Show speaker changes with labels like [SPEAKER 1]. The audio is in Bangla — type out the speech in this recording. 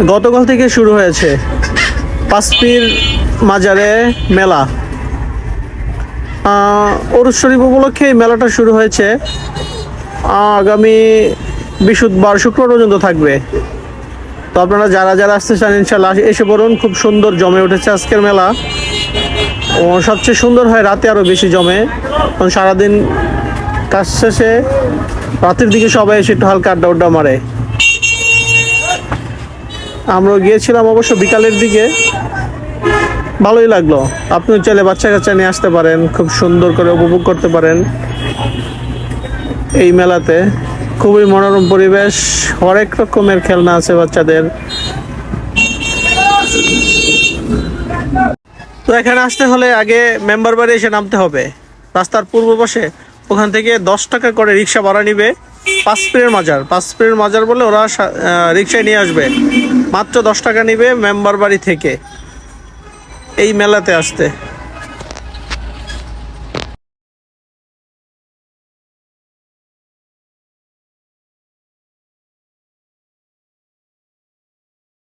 [SPEAKER 1] গতকাল থেকে শুরু হয়েছে পাঁচপীর মাজারে মেলা। ওরস শরীফ উপলক্ষে এই মেলাটা শুরু হয়েছে। আগামী বৃহস্পতিবার শুক্রবার পর্যন্ত থাকবে। তো আপনারা যারা যারা আসতে চান ইনশাল্লাহ এসে পড়ুন। খুব সুন্দর জমে উঠেছে আজকের মেলা। ও সবচেয়ে সুন্দর হয় রাতে, আরও বেশি জমে। কারণ সারাদিন কাজ শেষে রাতের দিকে সবাই এসে একটু হালকা আড্ডা উড্ডা মারে। আমরাও গিয়েছিলাম অবশ্য বিকালের দিকে, ভালোই লাগলো। আপনিও চাইলে বাচ্চা কাচ্চা নিয়ে আসতে পারেন, খুব সুন্দর করে উপভোগ করতে পারেন এই মেলাতে। খুবই মনোরম পরিবেশ, হরেক রকমের খেলনা আছে বাচ্চাদের। তো এখানে আসতে হলে আগে মেম্বার বাড়ি এসে নামতে হবে রাস্তার পূর্ব পাশে। ওখান থেকে 10 টাকা করে রিক্সা ভাড়া নিবে। পাঁচপীরের মাজার বলে ওরা রিক্সায় নিয়ে আসবে। মাত্র 10 টাকা নিবে মেম্বার বাড়ি থেকে এই মেলাতে আসতে।